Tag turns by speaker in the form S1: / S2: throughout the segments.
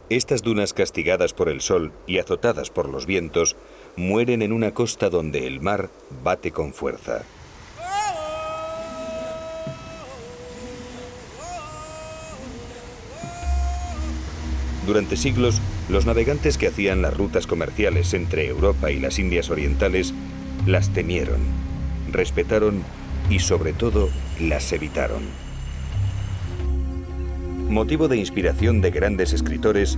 S1: Estas dunas castigadas por el sol y azotadas por los vientos mueren en una costa donde el mar bate con fuerza. Durante siglos, los navegantes que hacían las rutas comerciales entre Europa y las Indias Orientales las temieron, respetaron y sobre todo las evitaron. Motivo de inspiración de grandes escritores,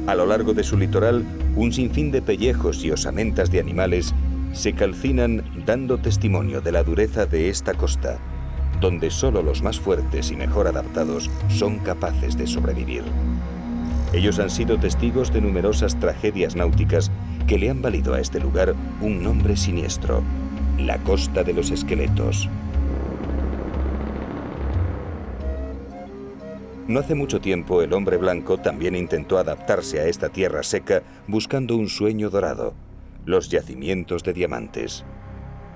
S1: a lo largo de su litoral, un sinfín de pellejos y osamentas de animales se calcinan dando testimonio de la dureza de esta costa, donde solo los más fuertes y mejor adaptados son capaces de sobrevivir. Ellos han sido testigos de numerosas tragedias náuticas que le han valido a este lugar un nombre siniestro: la Costa de los Esqueletos. No hace mucho tiempo el hombre blanco también intentó adaptarse a esta tierra seca buscando un sueño dorado, los yacimientos de diamantes.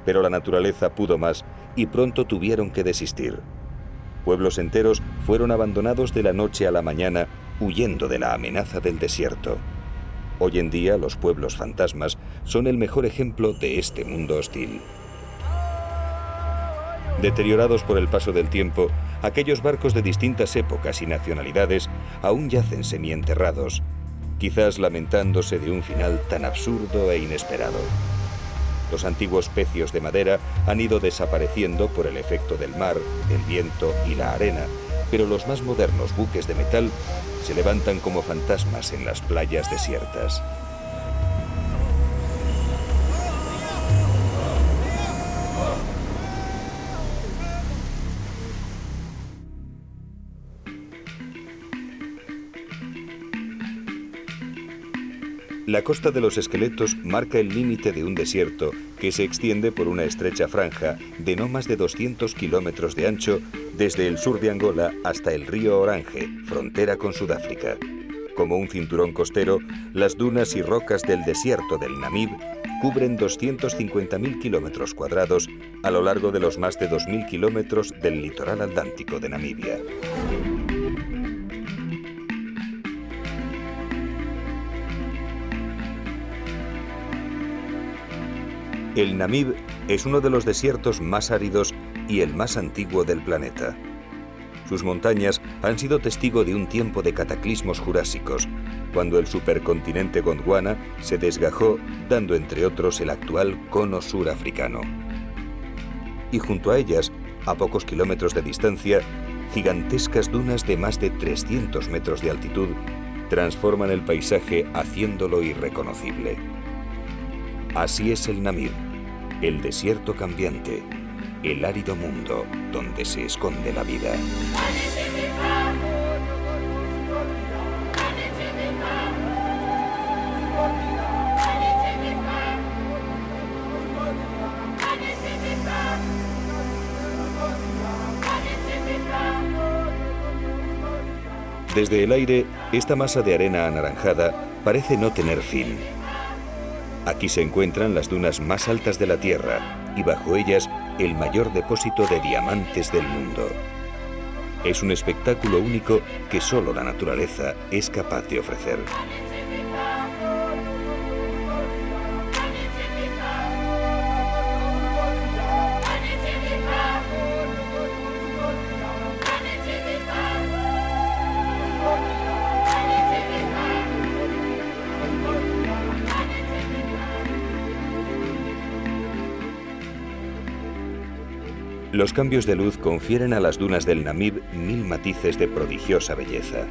S1: Pero la naturaleza pudo más y pronto tuvieron que desistir. Pueblos enteros fueron abandonados de la noche a la mañana huyendo de la amenaza del desierto. Hoy en día los pueblos fantasmas son el mejor ejemplo de este mundo hostil. Deteriorados por el paso del tiempo, aquellos barcos de distintas épocas y nacionalidades aún yacen semienterrados, quizás lamentándose de un final tan absurdo e inesperado. Los antiguos pecios de madera han ido desapareciendo por el efecto del mar, el viento y la arena, pero los más modernos buques de metal se levantan como fantasmas en las playas desiertas. La Costa de los Esqueletos marca el límite de un desierto que se extiende por una estrecha franja de no más de 200 kilómetros de ancho desde el sur de Angola hasta el río Orange, frontera con Sudáfrica. Como un cinturón costero, las dunas y rocas del desierto del Namib cubren 250.000 kilómetros cuadrados a lo largo de los más de 2.000 kilómetros del litoral atlántico de Namibia. El Namib es uno de los desiertos más áridos y el más antiguo del planeta. Sus montañas han sido testigo de un tiempo de cataclismos jurásicos, cuando el supercontinente Gondwana se desgajó, dando entre otros el actual cono surafricano. Y junto a ellas, a pocos kilómetros de distancia, gigantescas dunas de más de 300 metros de altitud transforman el paisaje haciéndolo irreconocible. Así es el Namib, el desierto cambiante, el árido mundo donde se esconde la vida. Desde el aire, esta masa de arena anaranjada parece no tener fin. Aquí se encuentran las dunas más altas de la Tierra y bajo ellas el mayor depósito de diamantes del mundo. Es un espectáculo único que solo la naturaleza es capaz de ofrecer. Los cambios de luz confieren a las dunas del Namib 1000 matices de prodigiosa belleza.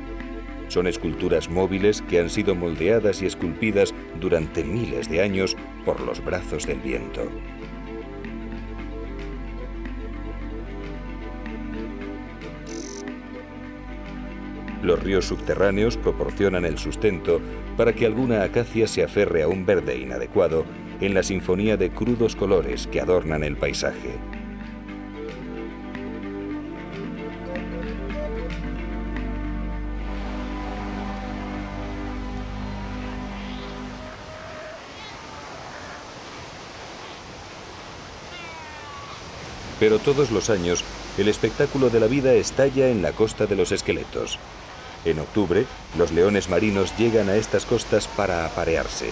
S1: Son esculturas móviles que han sido moldeadas y esculpidas durante miles de años por los brazos del viento. Los ríos subterráneos proporcionan el sustento para que alguna acacia se aferre a un verde inadecuado en la sinfonía de crudos colores que adornan el paisaje. Pero todos los años, el espectáculo de la vida estalla en la costa de los esqueletos. En octubre, los leones marinos llegan a estas costas para aparearse.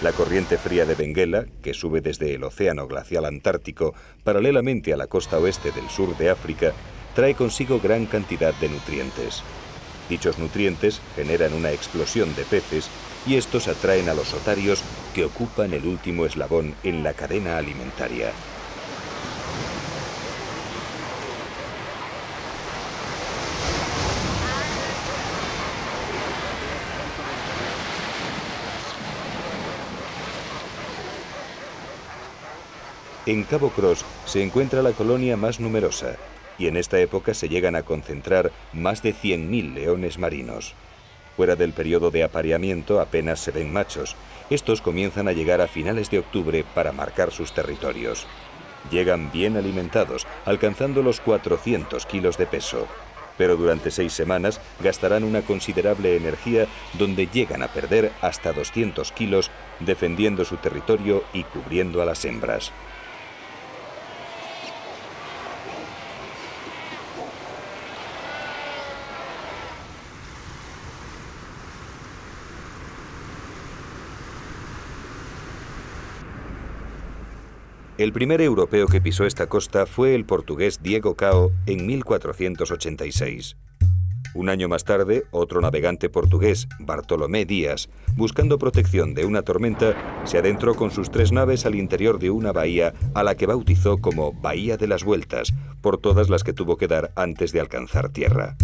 S1: La corriente fría de Benguela, que sube desde el océano glacial antártico paralelamente a la costa oeste del sur de África, trae consigo gran cantidad de nutrientes. Dichos nutrientes generan una explosión de peces y estos atraen a los otarios que ocupan el último eslabón en la cadena alimentaria. En Cabo Cross se encuentra la colonia más numerosa y en esta época se llegan a concentrar más de 100.000 leones marinos. Fuera del periodo de apareamiento apenas se ven machos. Estos comienzan a llegar a finales de octubre para marcar sus territorios. Llegan bien alimentados, alcanzando los 400 kilos de peso. Pero durante 6 semanas gastarán una considerable energía donde llegan a perder hasta 200 kilos defendiendo su territorio y cubriendo a las hembras. El primer europeo que pisó esta costa fue el portugués Diego Cao en 1486. Un año más tarde, otro navegante portugués, Bartolomé Díaz, buscando protección de una tormenta, se adentró con sus 3 naves al interior de una bahía a la que bautizó como Bahía de las Vueltas, por todas las que tuvo que dar antes de alcanzar tierra.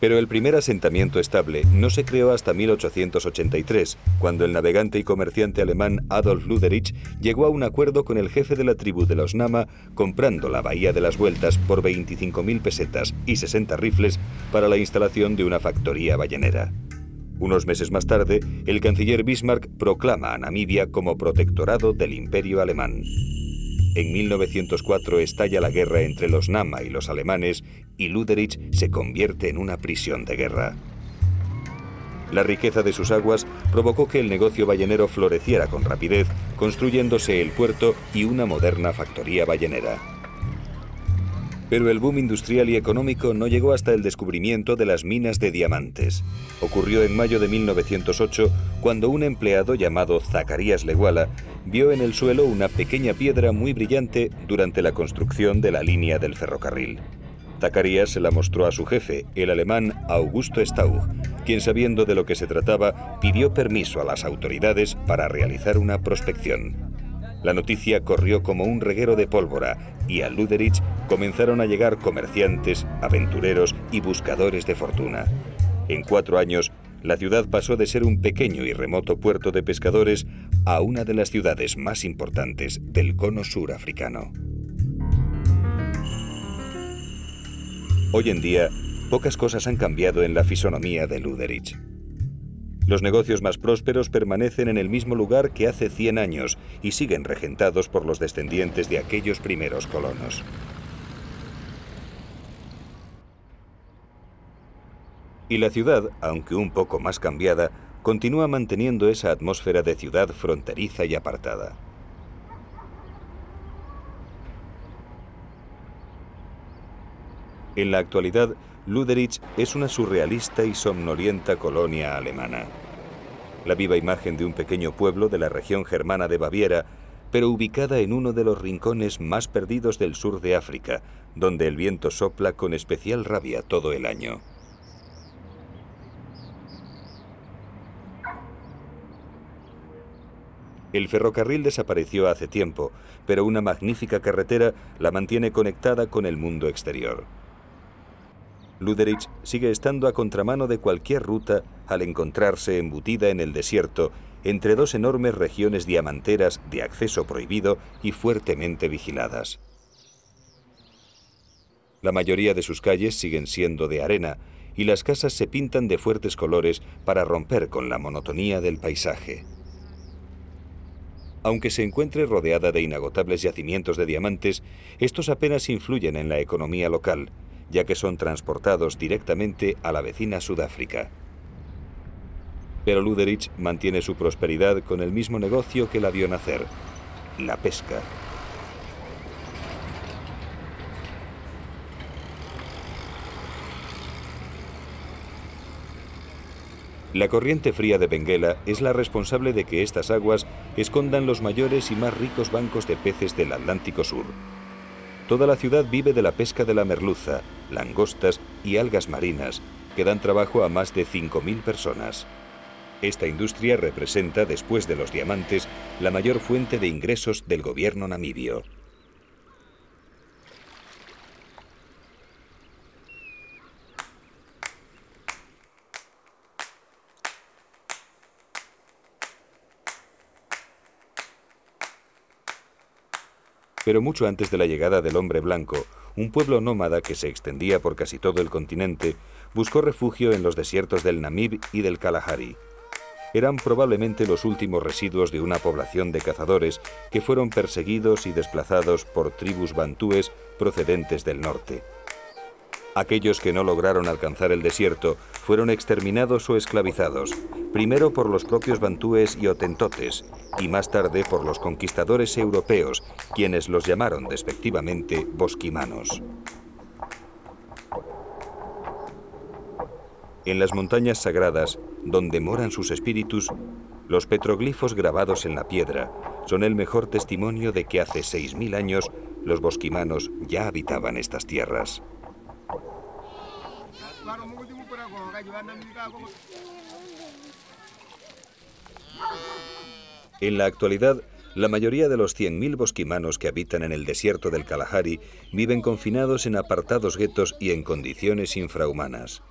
S1: Pero el primer asentamiento estable no se creó hasta 1883, cuando el navegante y comerciante alemán Adolf Lüderich llegó a un acuerdo con el jefe de la tribu de los Nama, comprando la Bahía de las Vueltas por 25.000 pesetas y 60 rifles para la instalación de una factoría ballenera. Unos meses más tarde, el canciller Bismarck proclama a Namibia como protectorado del Imperio Alemán. En 1904 estalla la guerra entre los Nama y los alemanes y Lüderich se convierte en una prisión de guerra. La riqueza de sus aguas provocó que el negocio ballenero floreciera con rapidez, construyéndose el puerto y una moderna factoría ballenera. Pero el boom industrial y económico no llegó hasta el descubrimiento de las minas de diamantes. Ocurrió en mayo de 1908, cuando un empleado llamado Zacarías Leguala vio en el suelo una pequeña piedra muy brillante durante la construcción de la línea del ferrocarril. Zacarías se la mostró a su jefe, el alemán Augusto Stauch, quien, sabiendo de lo que se trataba, pidió permiso a las autoridades para realizar una prospección. La noticia corrió como un reguero de pólvora y a Lüderich comenzaron a llegar comerciantes, aventureros y buscadores de fortuna. En 4 años, la ciudad pasó de ser un pequeño y remoto puerto de pescadores a una de las ciudades más importantes del cono sur africano. Hoy en día, pocas cosas han cambiado en la fisonomía de Lüderich. Los negocios más prósperos permanecen en el mismo lugar que hace 100 años y siguen regentados por los descendientes de aquellos primeros colonos. Y la ciudad, aunque un poco más cambiada, continúa manteniendo esa atmósfera de ciudad fronteriza y apartada. En la actualidad, Lüderich es una surrealista y somnolienta colonia alemana. La viva imagen de un pequeño pueblo de la región germana de Baviera, pero ubicada en uno de los rincones más perdidos del sur de África, donde el viento sopla con especial rabia todo el año. El ferrocarril desapareció hace tiempo, pero una magnífica carretera la mantiene conectada con el mundo exterior. Lüderich sigue estando a contramano de cualquier ruta al encontrarse embutida en el desierto entre 2 enormes regiones diamanteras de acceso prohibido y fuertemente vigiladas. La mayoría de sus calles siguen siendo de arena y las casas se pintan de fuertes colores para romper con la monotonía del paisaje. Aunque se encuentre rodeada de inagotables yacimientos de diamantes, estos apenas influyen en la economía local, ya que son transportados directamente a la vecina Sudáfrica. Pero Lüderich mantiene su prosperidad con el mismo negocio que la vio nacer, la pesca. La corriente fría de Benguela es la responsable de que estas aguas escondan los mayores y más ricos bancos de peces del Atlántico Sur. Toda la ciudad vive de la pesca de la merluza, langostas y algas marinas, que dan trabajo a más de 5.000 personas. Esta industria representa, después de los diamantes, la mayor fuente de ingresos del gobierno namibio. Pero mucho antes de la llegada del hombre blanco, un pueblo nómada que se extendía por casi todo el continente buscó refugio en los desiertos del Namib y del Kalahari. Eran probablemente los últimos residuos de una población de cazadores que fueron perseguidos y desplazados por tribus bantúes procedentes del norte. Aquellos que no lograron alcanzar el desierto fueron exterminados o esclavizados, primero por los propios bantúes y hotentotes, y más tarde por los conquistadores europeos, quienes los llamaron despectivamente bosquimanos. En las montañas sagradas, donde moran sus espíritus, los petroglifos grabados en la piedra son el mejor testimonio de que hace 6.000 años los bosquimanos ya habitaban estas tierras. En la actualidad, la mayoría de los 100.000 bosquimanos que habitan en el desierto del Kalahari viven confinados en apartados guetos y en condiciones infrahumanas.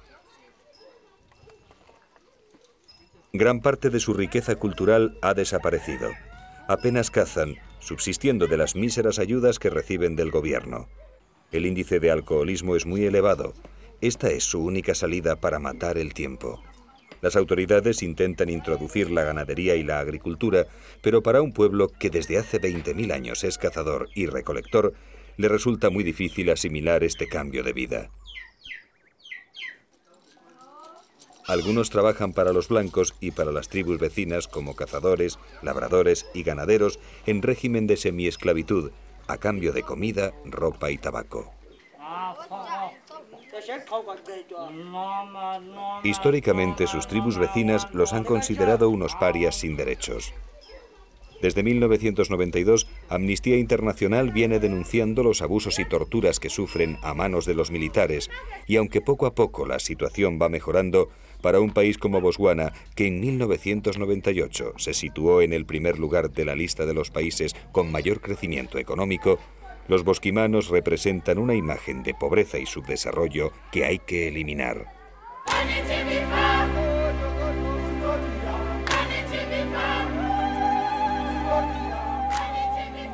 S1: Gran parte de su riqueza cultural ha desaparecido. Apenas cazan, subsistiendo de las míseras ayudas que reciben del gobierno. El índice de alcoholismo es muy elevado. Esta es su única salida para matar el tiempo. Las autoridades intentan introducir la ganadería y la agricultura, pero para un pueblo que desde hace 20.000 años es cazador y recolector, le resulta muy difícil asimilar este cambio de vida. Algunos trabajan para los blancos y para las tribus vecinas como cazadores, labradores y ganaderos en régimen de semiesclavitud, a cambio de comida, ropa y tabaco. Históricamente, sus tribus vecinas los han considerado unos parias sin derechos. Desde 1992, Amnistía Internacional viene denunciando los abusos y torturas que sufren a manos de los militares, y aunque poco a poco la situación va mejorando, para un país como Botswana, que en 1998 se situó en el primer lugar de la lista de los países con mayor crecimiento económico, los bosquimanos representan una imagen de pobreza y subdesarrollo que hay que eliminar.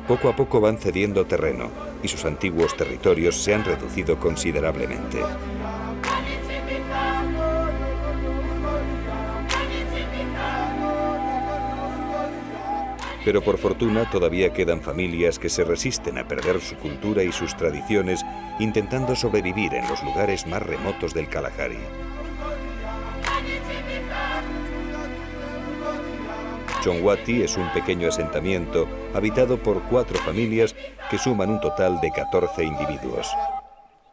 S1: Poco a poco van cediendo terreno y sus antiguos territorios se han reducido considerablemente. Pero por fortuna todavía quedan familias que se resisten a perder su cultura y sus tradiciones, intentando sobrevivir en los lugares más remotos del Kalahari. Chongwati es un pequeño asentamiento habitado por 4 familias que suman un total de 14 individuos.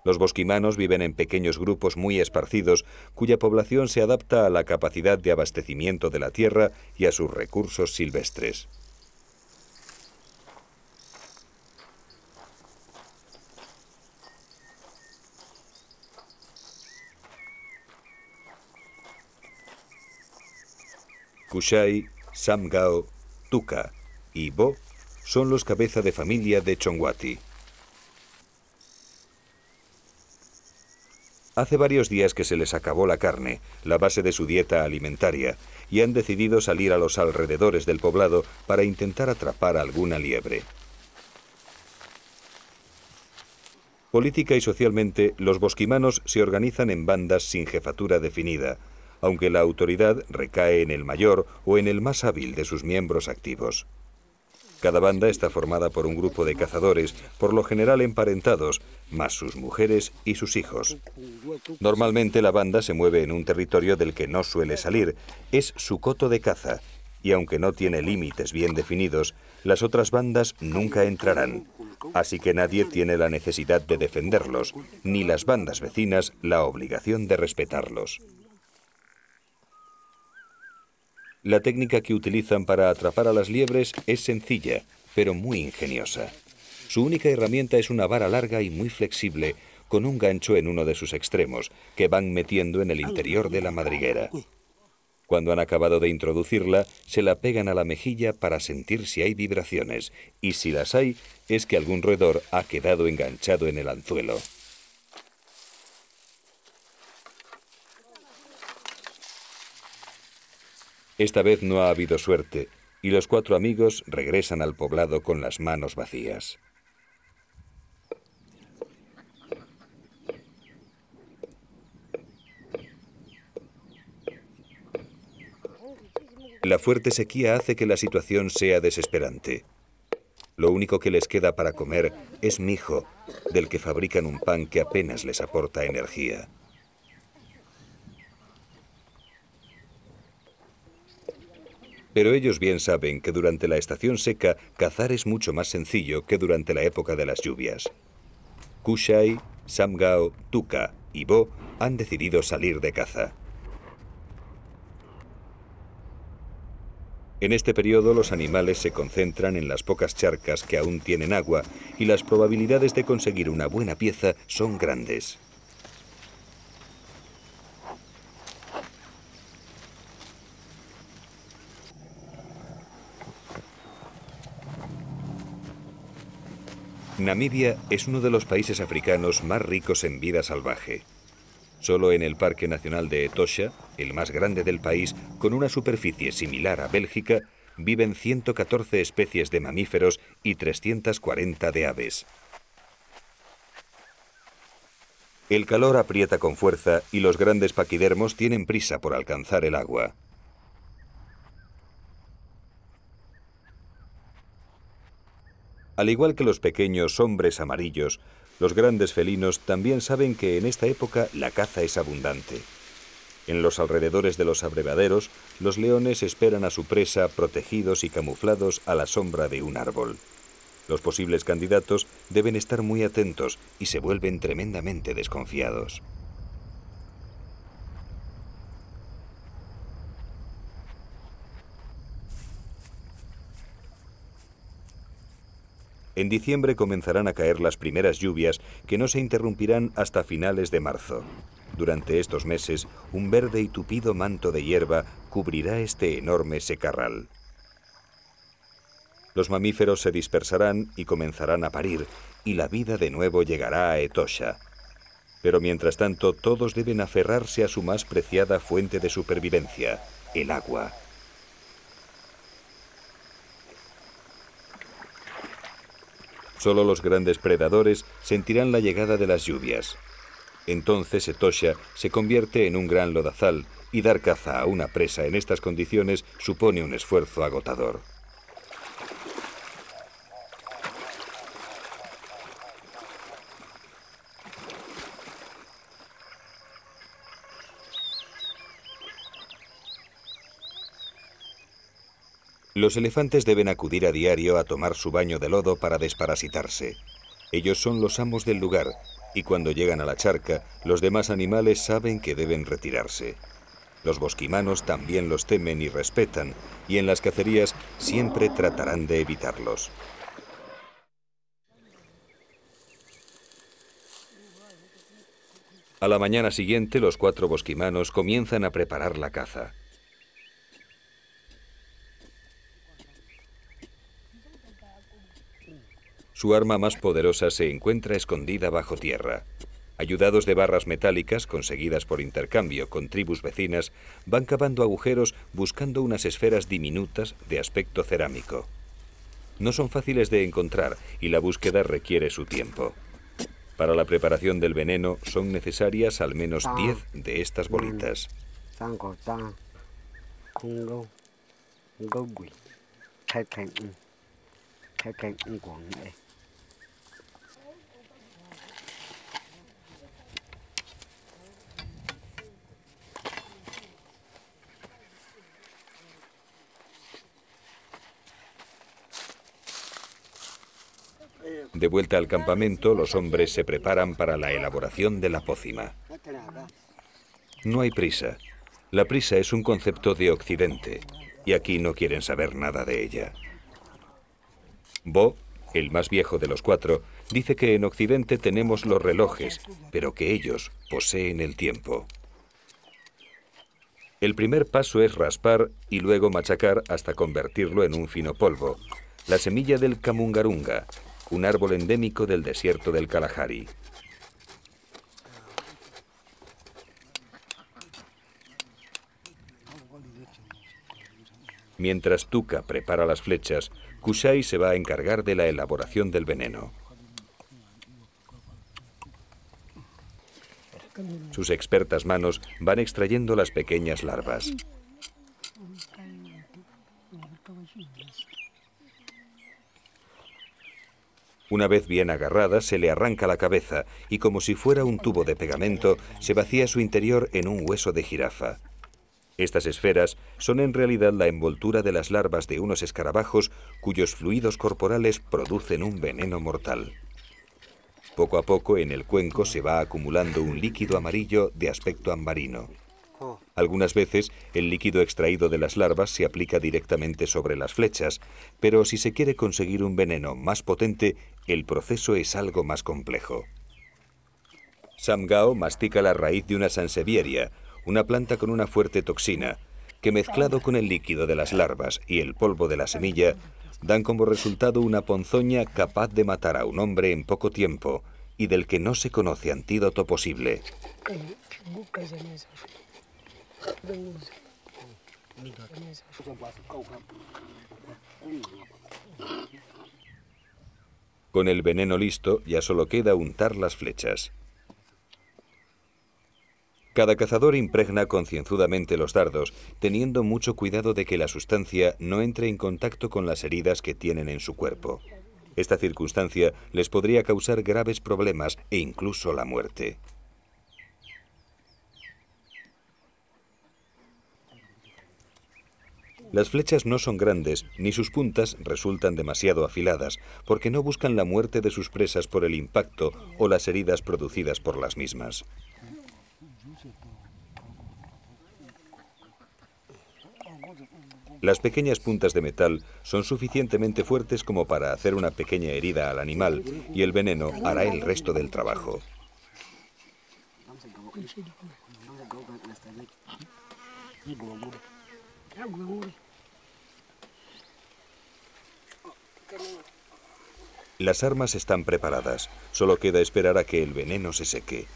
S1: Los bosquimanos viven en pequeños grupos muy esparcidos, cuya población se adapta a la capacidad de abastecimiento de la tierra y a sus recursos silvestres. Kushai, Samgao, Tuka y Bo son los cabeza de familia de Chongwati. Hace varios días que se les acabó la carne, la base de su dieta alimentaria, y han decidido salir a los alrededores del poblado para intentar atrapar alguna liebre. Política y socialmente, los bosquimanos se organizan en bandas sin jefatura definida, aunque la autoridad recae en el mayor o en el más hábil de sus miembros activos. Cada banda está formada por un grupo de cazadores, por lo general emparentados, más sus mujeres y sus hijos. Normalmente la banda se mueve en un territorio del que no suele salir, es su coto de caza, y aunque no tiene límites bien definidos, las otras bandas nunca entrarán, así que nadie tiene la necesidad de defenderlos, ni las bandas vecinas la obligación de respetarlos. La técnica que utilizan para atrapar a las liebres es sencilla, pero muy ingeniosa. Su única herramienta es una vara larga y muy flexible, con un gancho en uno de sus extremos, que van metiendo en el interior de la madriguera. Cuando han acabado de introducirla, se la pegan a la mejilla para sentir si hay vibraciones, y si las hay, es que algún roedor ha quedado enganchado en el anzuelo. Esta vez no ha habido suerte, y los 4 amigos regresan al poblado con las manos vacías. La fuerte sequía hace que la situación sea desesperante. Lo único que les queda para comer es mijo, del que fabrican un pan que apenas les aporta energía. Pero ellos bien saben que durante la estación seca cazar es mucho más sencillo que durante la época de las lluvias. Kushai, Samgao, Tuka y Bo han decidido salir de caza. En este periodo los animales se concentran en las pocas charcas que aún tienen agua y las probabilidades de conseguir una buena pieza son grandes. Namibia es uno de los países africanos más ricos en vida salvaje. Solo en el Parque Nacional de Etosha, el más grande del país, con una superficie similar a Bélgica, viven 114 especies de mamíferos y 340 de aves. El calor aprieta con fuerza y los grandes paquidermos tienen prisa por alcanzar el agua. Al igual que los pequeños hombres amarillos, los grandes felinos también saben que en esta época la caza es abundante. En los alrededores de los abrevaderos, los leones esperan a su presa protegidos y camuflados a la sombra de un árbol. Los posibles candidatos deben estar muy atentos y se vuelven tremendamente desconfiados. En diciembre comenzarán a caer las primeras lluvias que no se interrumpirán hasta finales de marzo. Durante estos meses, un verde y tupido manto de hierba cubrirá este enorme secarral. Los mamíferos se dispersarán y comenzarán a parir, y la vida de nuevo llegará a Etosha. Pero mientras tanto, todos deben aferrarse a su más preciada fuente de supervivencia, el agua. Solo los grandes predadores sentirán la llegada de las lluvias. Entonces Etosha se convierte en un gran lodazal y dar caza a una presa en estas condiciones supone un esfuerzo agotador. Los elefantes deben acudir a diario a tomar su baño de lodo para desparasitarse. Ellos son los amos del lugar, y cuando llegan a la charca, los demás animales saben que deben retirarse. Los bosquimanos también los temen y respetan, y en las cacerías siempre tratarán de evitarlos. A la mañana siguiente, los 4 bosquimanos comienzan a preparar la caza. Su arma más poderosa se encuentra escondida bajo tierra. Ayudados de barras metálicas conseguidas por intercambio con tribus vecinas, van cavando agujeros buscando unas esferas diminutas de aspecto cerámico. No son fáciles de encontrar y la búsqueda requiere su tiempo. Para la preparación del veneno son necesarias al menos 10 de estas bolitas. De vuelta al campamento, los hombres se preparan para la elaboración de la pócima. No hay prisa. La prisa es un concepto de Occidente, y aquí no quieren saber nada de ella. Bo, el más viejo de los cuatro, dice que en Occidente tenemos los relojes, pero que ellos poseen el tiempo. El primer paso es raspar y luego machacar hasta convertirlo en un fino polvo, la semilla del camungarunga, un árbol endémico del desierto del Kalahari. Mientras Tuka prepara las flechas, Kushai se va a encargar de la elaboración del veneno. Sus expertas manos van extrayendo las pequeñas larvas. Una vez bien agarrada, se le arranca la cabeza y, como si fuera un tubo de pegamento, se vacía su interior en un hueso de jirafa. Estas esferas son en realidad la envoltura de las larvas de unos escarabajos cuyos fluidos corporales producen un veneno mortal. Poco a poco en el cuenco se va acumulando un líquido amarillo de aspecto ambarino. Algunas veces el líquido extraído de las larvas se aplica directamente sobre las flechas, pero si se quiere conseguir un veneno más potente, el proceso es algo más complejo. Samgao mastica la raíz de una sansevieria, una planta con una fuerte toxina, que mezclado con el líquido de las larvas y el polvo de la semilla, dan como resultado una ponzoña capaz de matar a un hombre en poco tiempo y del que no se conoce antídoto posible. Con el veneno listo, ya solo queda untar las flechas. Cada cazador impregna concienzudamente los dardos, teniendo mucho cuidado de que la sustancia no entre en contacto con las heridas que tienen en su cuerpo. Esta circunstancia les podría causar graves problemas e incluso la muerte. Las flechas no son grandes, ni sus puntas resultan demasiado afiladas, porque no buscan la muerte de sus presas por el impacto o las heridas producidas por las mismas. Las pequeñas puntas de metal son suficientemente fuertes como para hacer una pequeña herida al animal, y el veneno hará el resto del trabajo. Las armas están preparadas, solo queda esperar a que el veneno se seque.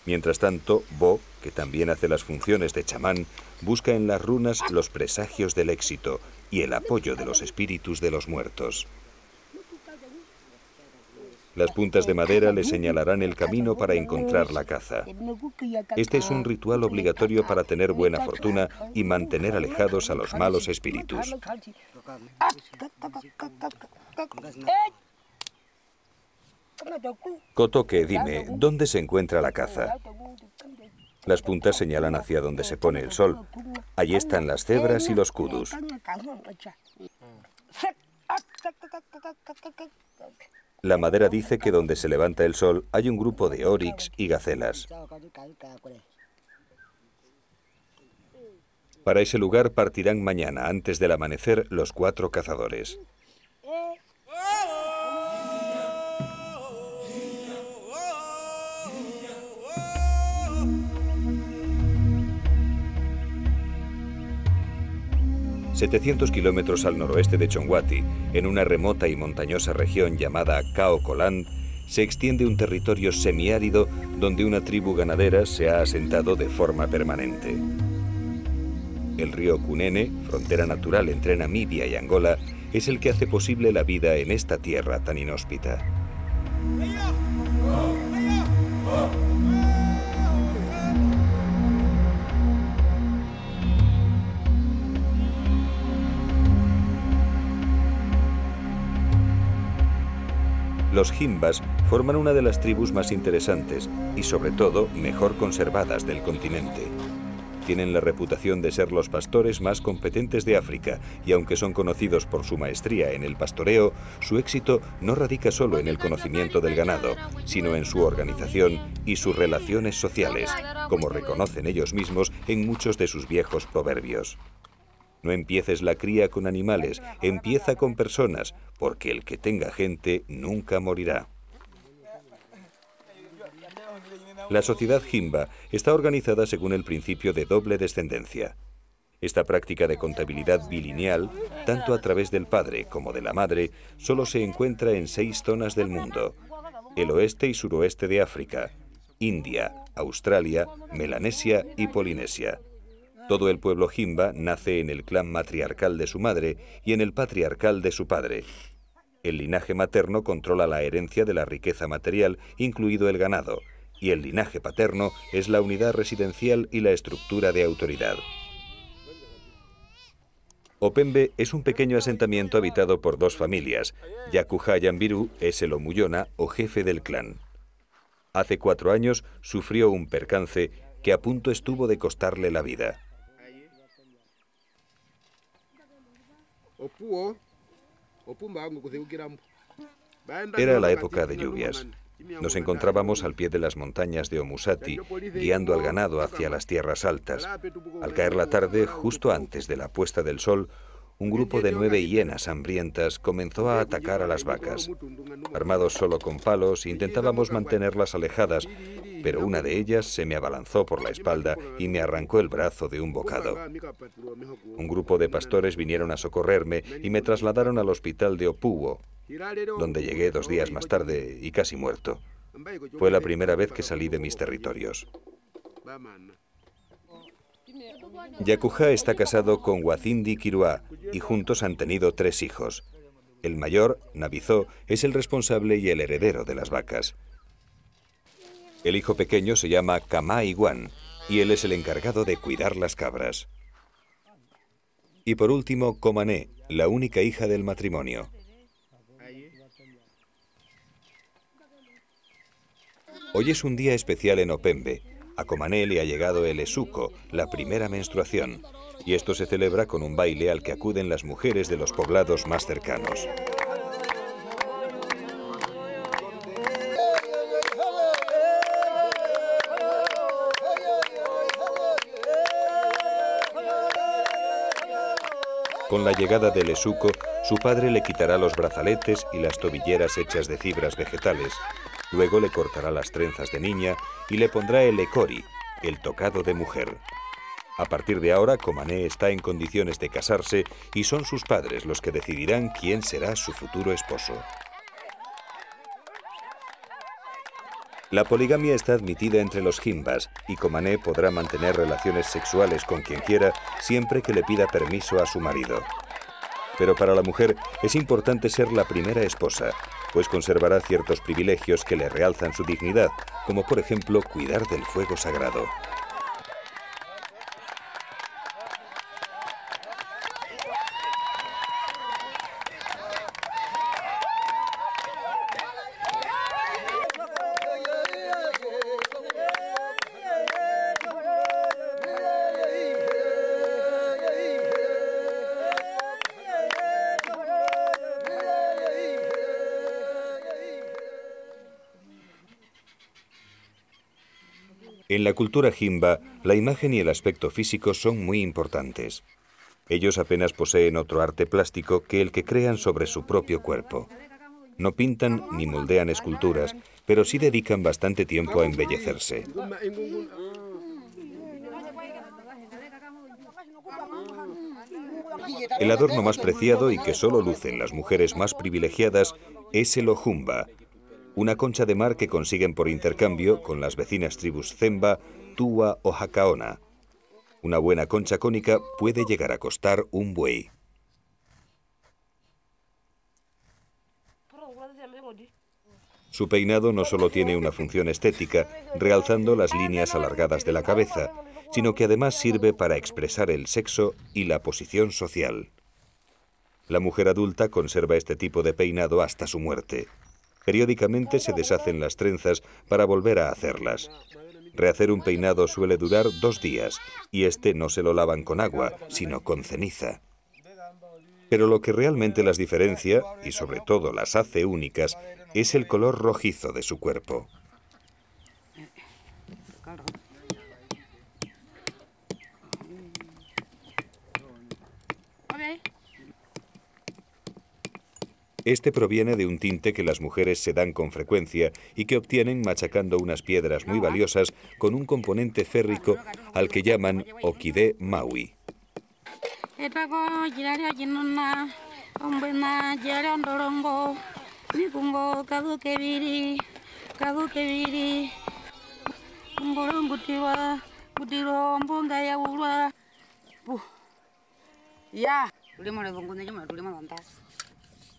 S1: Mientras tanto, Bo, que también hace las funciones de chamán, busca en las runas los presagios del éxito y el apoyo de los espíritus de los muertos. Las puntas de madera le señalarán el camino para encontrar la caza. Este es un ritual obligatorio para tener buena fortuna y mantener alejados a los malos espíritus. Kotoke, dime, ¿dónde se encuentra la caza? Las puntas señalan hacia donde se pone el sol. Allí están las cebras y los kudus. La madera dice que donde se levanta el sol hay un grupo de oryx y gacelas. Para ese lugar partirán mañana, antes del amanecer, los 4 cazadores. ...700 kilómetros al noroeste de Chongwati, en una remota y montañosa región llamada Khao Koland, se extiende un territorio semiárido donde una tribu ganadera se ha asentado de forma permanente. El río Cunene, frontera natural entre Namibia y Angola, es el que hace posible la vida en esta tierra tan inhóspita. Los Himbas forman una de las tribus más interesantes y sobre todo mejor conservadas del continente. Tienen la reputación de ser los pastores más competentes de África y aunque son conocidos por su maestría en el pastoreo, su éxito no radica solo en el conocimiento del ganado, sino en su organización y sus relaciones sociales, como reconocen ellos mismos en muchos de sus viejos proverbios. No empieces la cría con animales, empieza con personas, porque el que tenga gente nunca morirá. La sociedad Himba está organizada según el principio de doble descendencia. Esta práctica de contabilidad bilineal, tanto a través del padre como de la madre, solo se encuentra en 6 zonas del mundo: el oeste y suroeste de África, India, Australia, Melanesia y Polinesia. Todo el pueblo Himba nace en el clan matriarcal de su madre y en el patriarcal de su padre. El linaje materno controla la herencia de la riqueza material, incluido el ganado, y el linaje paterno es la unidad residencial y la estructura de autoridad. Opembe es un pequeño asentamiento habitado por 2 familias. Yakuja Yambiru es el Omuyona o jefe del clan. Hace 4 años sufrió un percance que a punto estuvo de costarle la vida. Era la época de lluvias. Nos encontrábamos al pie de las montañas de Omusati, guiando al ganado hacia las tierras altas. Al caer la tarde, justo antes de la puesta del sol, un grupo de 9 hienas hambrientas comenzó a atacar a las vacas. Armados solo con palos, intentábamos mantenerlas alejadas, pero una de ellas se me abalanzó por la espalda y me arrancó el brazo de un bocado. Un grupo de pastores vinieron a socorrerme y me trasladaron al hospital de Opuwo, donde llegué 2 días más tarde y casi muerto. Fue la primera vez que salí de mis territorios. Yakuja está casado con Wazindi Kirua y juntos han tenido 3 hijos. El mayor, Nabizó, es el responsable y el heredero de las vacas. El hijo pequeño se llama Kama Iguan y él es el encargado de cuidar las cabras. Y por último, Komané, la única hija del matrimonio. Hoy es un día especial en Opembe. A Komané le ha llegado el esuko, la primera menstruación, y esto se celebra con un baile al que acuden las mujeres de los poblados más cercanos. Con la llegada del esuko, su padre le quitará los brazaletes y las tobilleras hechas de fibras vegetales. Luego le cortará las trenzas de niña y le pondrá el ekori, el tocado de mujer. A partir de ahora, Komané está en condiciones de casarse y son sus padres los que decidirán quién será su futuro esposo. La poligamia está admitida entre los Himbas y Komané podrá mantener relaciones sexuales con quien quiera siempre que le pida permiso a su marido. Pero para la mujer es importante ser la primera esposa, pues conservará ciertos privilegios que le realzan su dignidad, como por ejemplo cuidar del fuego sagrado. En la cultura Himba, la imagen y el aspecto físico son muy importantes. Ellos apenas poseen otro arte plástico que el que crean sobre su propio cuerpo. No pintan ni moldean esculturas, pero sí dedican bastante tiempo a embellecerse. El adorno más preciado y que solo lucen las mujeres más privilegiadas es el ojumba, una concha de mar que consiguen por intercambio con las vecinas tribus Zemba, Tua o Hakaona. Una buena concha cónica puede llegar a costar un buey. Su peinado no solo tiene una función estética, realzando las líneas alargadas de la cabeza, sino que además sirve para expresar el sexo y la posición social. La mujer adulta conserva este tipo de peinado hasta su muerte. Periódicamente se deshacen las trenzas para volver a hacerlas. Rehacer un peinado suele durar 2 días, y este no se lo lavan con agua, sino con ceniza. Pero lo que realmente las diferencia, y sobre todo las hace únicas, es el color rojizo de su cuerpo. Este proviene de un tinte que las mujeres se dan con frecuencia y que obtienen machacando unas piedras muy valiosas con un componente férrico al que llaman Orquídea Maui.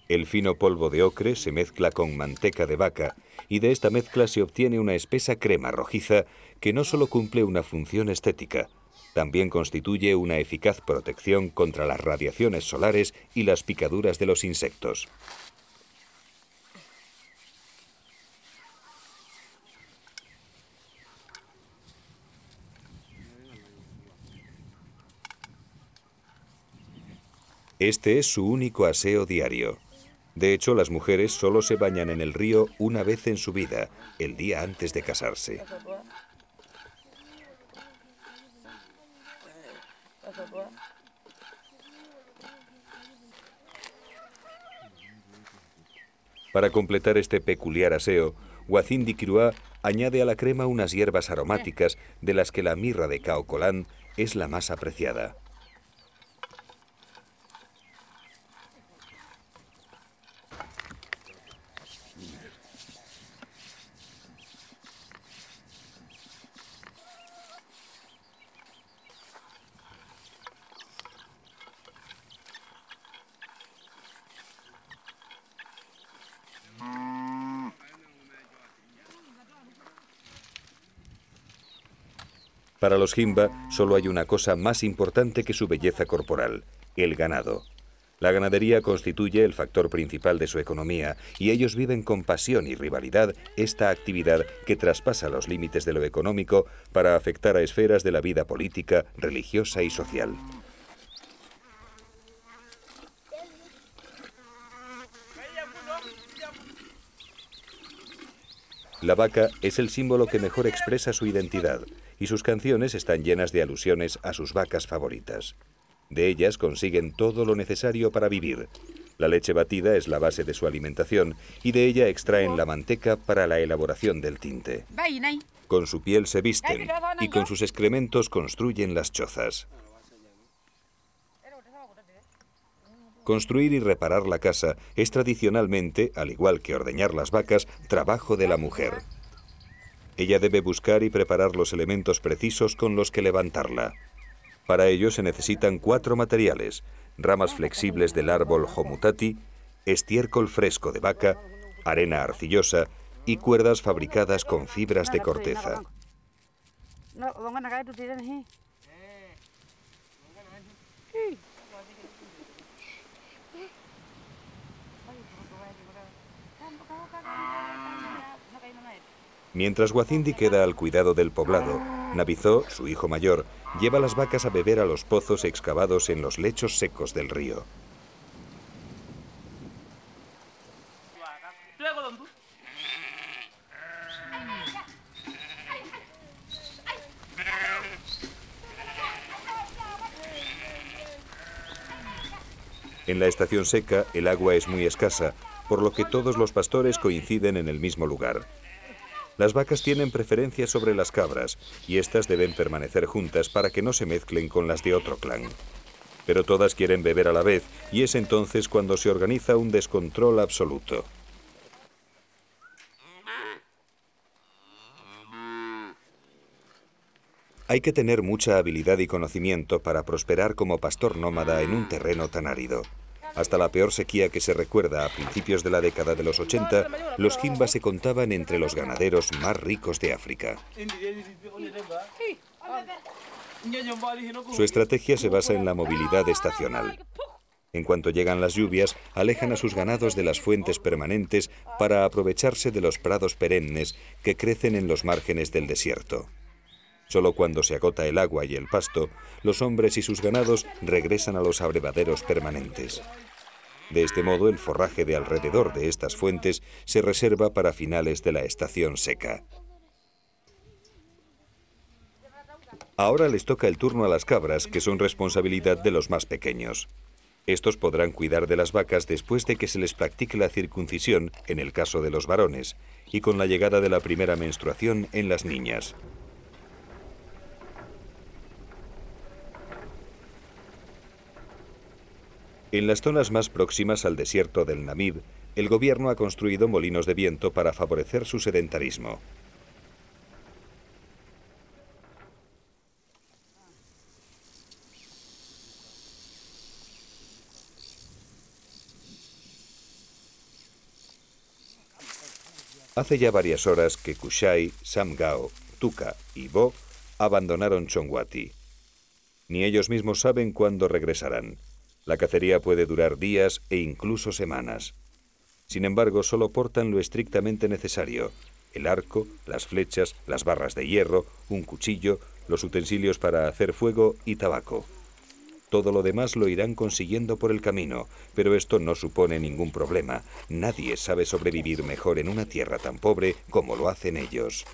S1: El fino polvo de ocre se mezcla con manteca de vaca y de esta mezcla se obtiene una espesa crema rojiza que no solo cumple una función estética, también constituye una eficaz protección contra las radiaciones solares y las picaduras de los insectos. Este es su único aseo diario. De hecho, las mujeres solo se bañan en el río una vez en su vida, el día antes de casarse. Para completar este peculiar aseo, Wacindi Kirua añade a la crema unas hierbas aromáticas de las que la mirra de Kaokolan es la más apreciada. Para los Himba solo hay una cosa más importante que su belleza corporal: el ganado. La ganadería constituye el factor principal de su economía y ellos viven con pasión y rivalidad esta actividad que traspasa los límites de lo económico para afectar a esferas de la vida política, religiosa y social. La vaca es el símbolo que mejor expresa su identidad y sus canciones están llenas de alusiones a sus vacas favoritas. De ellas consiguen todo lo necesario para vivir. La leche batida es la base de su alimentación y de ella extraen la manteca para la elaboración del tinte. Con su piel se visten y con sus excrementos construyen las chozas. Construir y reparar la casa es tradicionalmente, al igual que ordeñar las vacas, trabajo de la mujer. Ella debe buscar y preparar los elementos precisos con los que levantarla. Para ello se necesitan 4 materiales: ramas flexibles del árbol Homutati, estiércol fresco de vaca, arena arcillosa y cuerdas fabricadas con fibras de corteza. Mientras Wacindi queda al cuidado del poblado, Nabizó, su hijo mayor, lleva las vacas a beber a los pozos excavados en los lechos secos del río. En la estación seca, el agua es muy escasa, por lo que todos los pastores coinciden en el mismo lugar. Las vacas tienen preferencia sobre las cabras y éstas deben permanecer juntas para que no se mezclen con las de otro clan. Pero todas quieren beber a la vez y es entonces cuando se organiza un descontrol absoluto. Hay que tener mucha habilidad y conocimiento para prosperar como pastor nómada en un terreno tan árido. Hasta la peor sequía que se recuerda a principios de la década de los 80, los Himba se contaban entre los ganaderos más ricos de África. Su estrategia se basa en la movilidad estacional. En cuanto llegan las lluvias, alejan a sus ganados de las fuentes permanentes para aprovecharse de los prados perennes que crecen en los márgenes del desierto. Solo cuando se agota el agua y el pasto, los hombres y sus ganados regresan a los abrevaderos permanentes. De este modo, el forraje de alrededor de estas fuentes se reserva para finales de la estación seca. Ahora les toca el turno a las cabras, que son responsabilidad de los más pequeños. Estos podrán cuidar de las vacas después de que se les practique la circuncisión, en el caso de los varones, y con la llegada de la primera menstruación en las niñas. En las zonas más próximas al desierto del Namib, el gobierno ha construido molinos de viento para favorecer su sedentarismo. Hace ya varias horas que Kushai, Samgao, Tuka y Bo abandonaron Chongwati. Ni ellos mismos saben cuándo regresarán. La cacería puede durar días e incluso semanas. Sin embargo, solo portan lo estrictamente necesario: el arco, las flechas, las barras de hierro, un cuchillo, los utensilios para hacer fuego y tabaco. Todo lo demás lo irán consiguiendo por el camino, pero esto no supone ningún problema. Nadie sabe sobrevivir mejor en una tierra tan pobre como lo hacen ellos.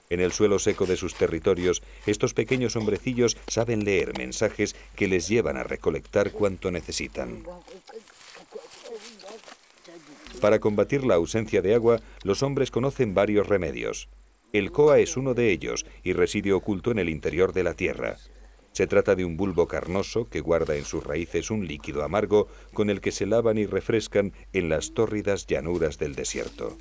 S1: En el suelo seco de sus territorios, estos pequeños hombrecillos saben leer mensajes que les llevan a recolectar cuanto necesitan. Para combatir la ausencia de agua, los hombres conocen varios remedios. El koa es uno de ellos y reside oculto en el interior de la tierra. Se trata de un bulbo carnoso que guarda en sus raíces un líquido amargo con el que se lavan y refrescan en las tórridas llanuras del desierto.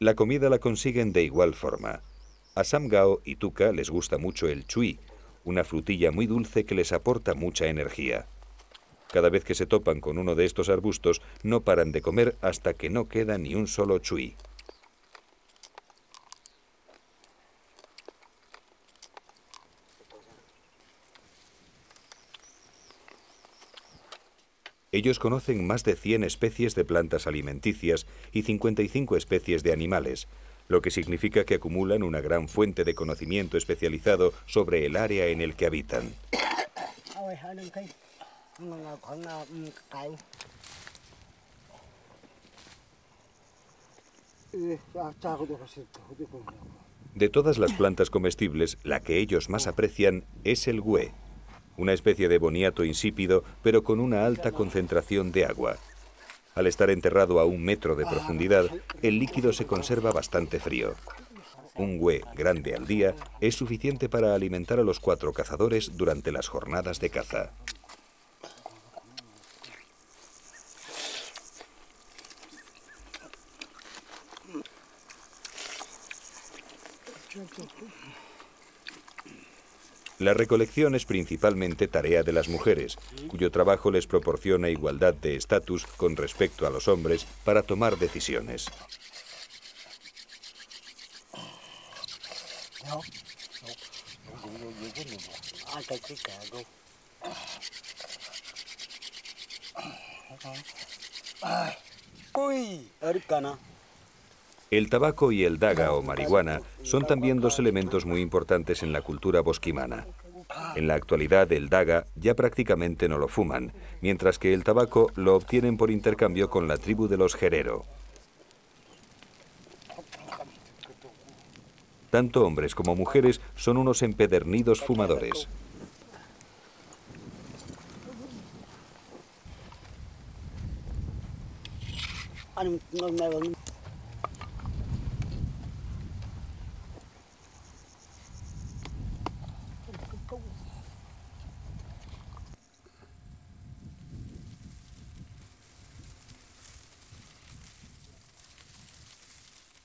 S1: La comida la consiguen de igual forma. A Samgao y Tuka les gusta mucho el chui, una frutilla muy dulce que les aporta mucha energía. Cada vez que se topan con uno de estos arbustos, no paran de comer hasta que no queda ni un solo chui. Ellos conocen más de 100 especies de plantas alimenticias y 55 especies de animales, lo que significa que acumulan una gran fuente de conocimiento especializado sobre el área en el que habitan. De todas las plantas comestibles, la que ellos más aprecian es el güe, una especie de boniato insípido, pero con una alta concentración de agua. Al estar enterrado a 1 metro de profundidad, el líquido se conserva bastante frío. Un güe grande al día es suficiente para alimentar a los 4 cazadores durante las jornadas de caza. La recolección es principalmente tarea de las mujeres, cuyo trabajo les proporciona igualdad de estatus con respecto a los hombres para tomar decisiones. El tabaco y el daga o marihuana son también 2 elementos muy importantes en la cultura bosquimana. En la actualidad el daga ya prácticamente no lo fuman, mientras que el tabaco lo obtienen por intercambio con la tribu de los Herero. Tanto hombres como mujeres son unos empedernidos fumadores.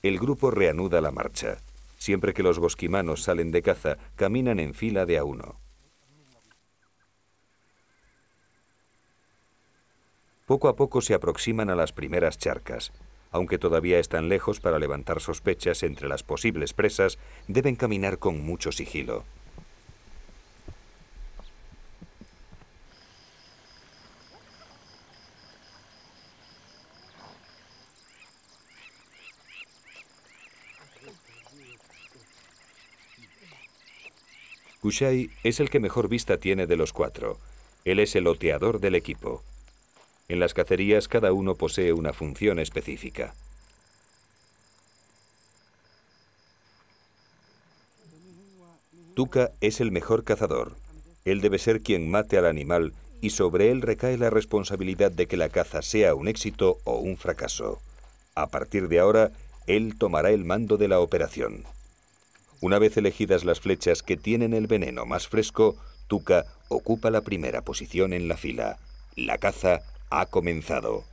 S1: El grupo reanuda la marcha. Siempre que los bosquimanos salen de caza, caminan en fila de a 1. Poco a poco se aproximan a las primeras charcas. Aunque todavía están lejos para levantar sospechas entre las posibles presas, deben caminar con mucho sigilo. Kushai es el que mejor vista tiene de los cuatro. Él es el oteador del equipo. En las cacerías cada uno posee una función específica. Tuka es el mejor cazador. Él debe ser quien mate al animal y sobre él recae la responsabilidad de que la caza sea un éxito o un fracaso. A partir de ahora, él tomará el mando de la operación. Una vez elegidas las flechas que tienen el veneno más fresco, Tuka ocupa la primera posición en la fila. La caza ha comenzado.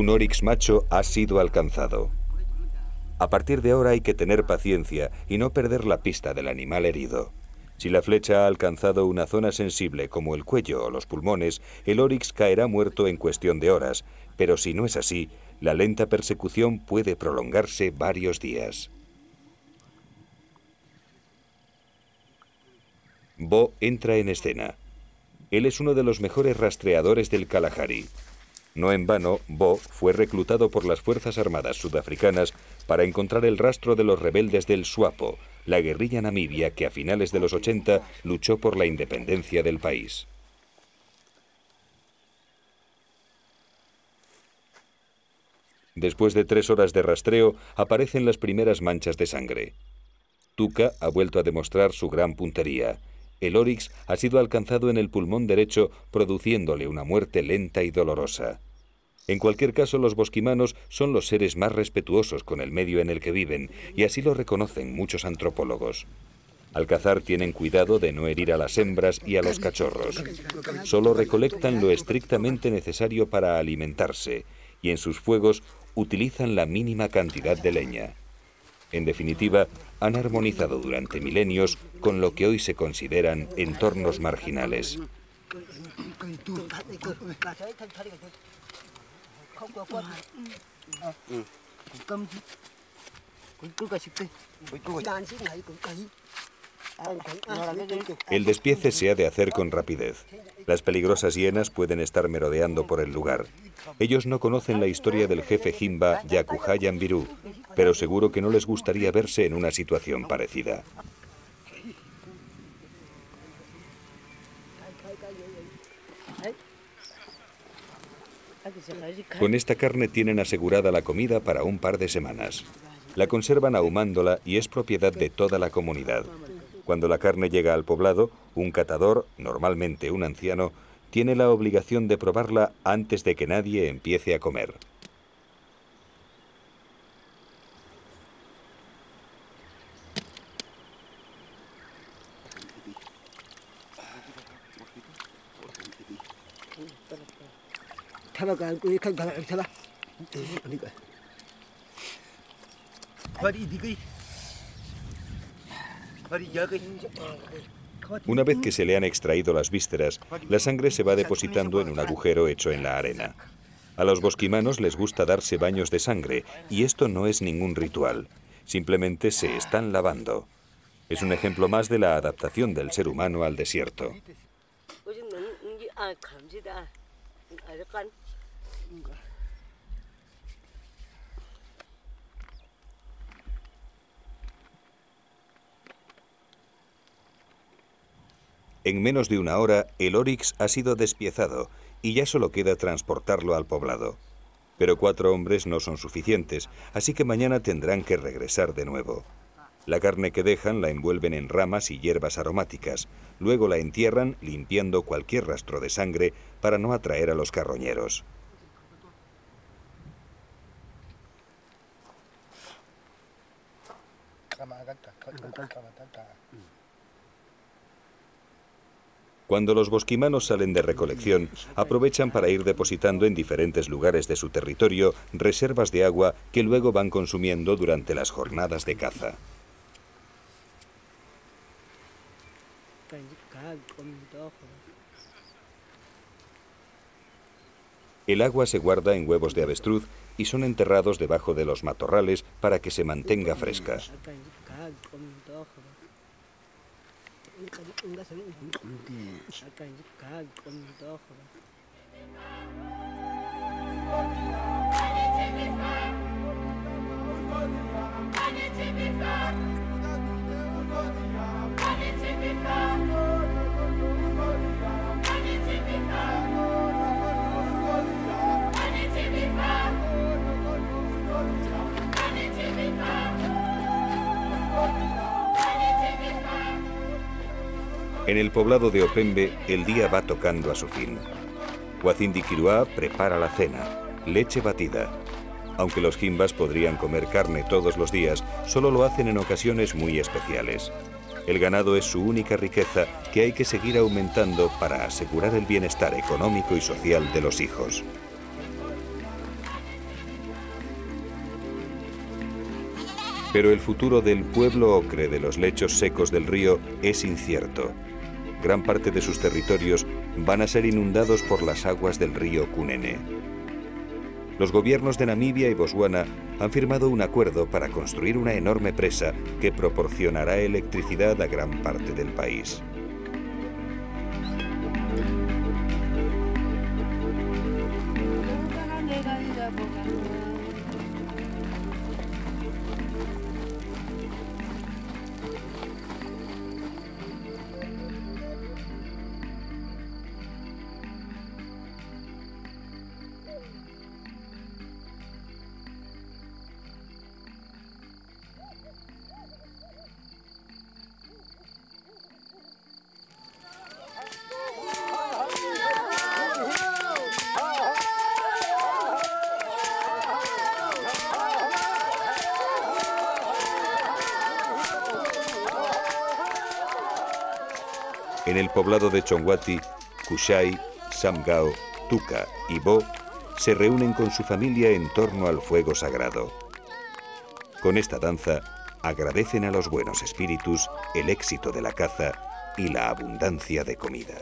S1: Un oryx macho ha sido alcanzado. A partir de ahora hay que tener paciencia y no perder la pista del animal herido. Si la flecha ha alcanzado una zona sensible como el cuello o los pulmones, el oryx caerá muerto en cuestión de horas, pero si no es así, la lenta persecución puede prolongarse varios días. Bo entra en escena. Él es uno de los mejores rastreadores del Kalahari. No en vano, Bo fue reclutado por las Fuerzas Armadas sudafricanas para encontrar el rastro de los rebeldes del SWAPO, la guerrilla namibia que a finales de los 80 luchó por la independencia del país. Después de 3 horas de rastreo, aparecen las primeras manchas de sangre. Tuka ha vuelto a demostrar su gran puntería. El oryx ha sido alcanzado en el pulmón derecho, produciéndole una muerte lenta y dolorosa. En cualquier caso, los bosquimanos son los seres más respetuosos con el medio en el que viven, y así lo reconocen muchos antropólogos. Al cazar tienen cuidado de no herir a las hembras y a los cachorros. Solo recolectan lo estrictamente necesario para alimentarse, y en sus fuegos utilizan la mínima cantidad de leña. En definitiva, han armonizado durante milenios con lo que hoy se consideran entornos marginales. El despiece se ha de hacer con rapidez. Las peligrosas hienas pueden estar merodeando por el lugar. Ellos no conocen la historia del jefe Himba Yakuhayan Biru, pero seguro que no les gustaría verse en una situación parecida. Con esta carne tienen asegurada la comida para un par de semanas. La conservan ahumándola y es propiedad de toda la comunidad. Cuando la carne llega al poblado, un catador, normalmente un anciano, tiene la obligación de probarla antes de que nadie empiece a comer. Una vez que se le han extraído las vísceras, la sangre se va depositando en un agujero hecho en la arena. A los bosquimanos les gusta darse baños de sangre, y esto no es ningún ritual. Simplemente se están lavando. Es un ejemplo más de la adaptación del ser humano al desierto. En menos de una hora, el Oryx ha sido despiezado y ya solo queda transportarlo al poblado. Pero 4 hombres no son suficientes, así que mañana tendrán que regresar de nuevo. La carne que dejan la envuelven en ramas y hierbas aromáticas. Luego la entierran limpiando cualquier rastro de sangre para no atraer a los carroñeros. Cuando los bosquimanos salen de recolección, aprovechan para ir depositando en diferentes lugares de su territorio reservas de agua que luego van consumiendo durante las jornadas de caza. El agua se guarda en huevos de avestruz y son enterrados debajo de los matorrales para que se mantenga fresca. En el poblado de Opembe, el día va tocando a su fin. Huacindi Kiruá prepara la cena, leche batida. Aunque los jimbas podrían comer carne todos los días, solo lo hacen en ocasiones muy especiales. El ganado es su única riqueza que hay que seguir aumentando para asegurar el bienestar económico y social de los hijos. Pero el futuro del pueblo ocre de los lechos secos del río es incierto. Gran parte de sus territorios van a ser inundados por las aguas del río Cunene. Los gobiernos de Namibia y Botswana han firmado un acuerdo para construir una enorme presa que proporcionará electricidad a gran parte del país. En el poblado de Chongwati, Kushai, Samgao, Tuka y Bo se reúnen con su familia en torno al fuego sagrado. Con esta danza agradecen a los buenos espíritus el éxito de la caza y la abundancia de comida.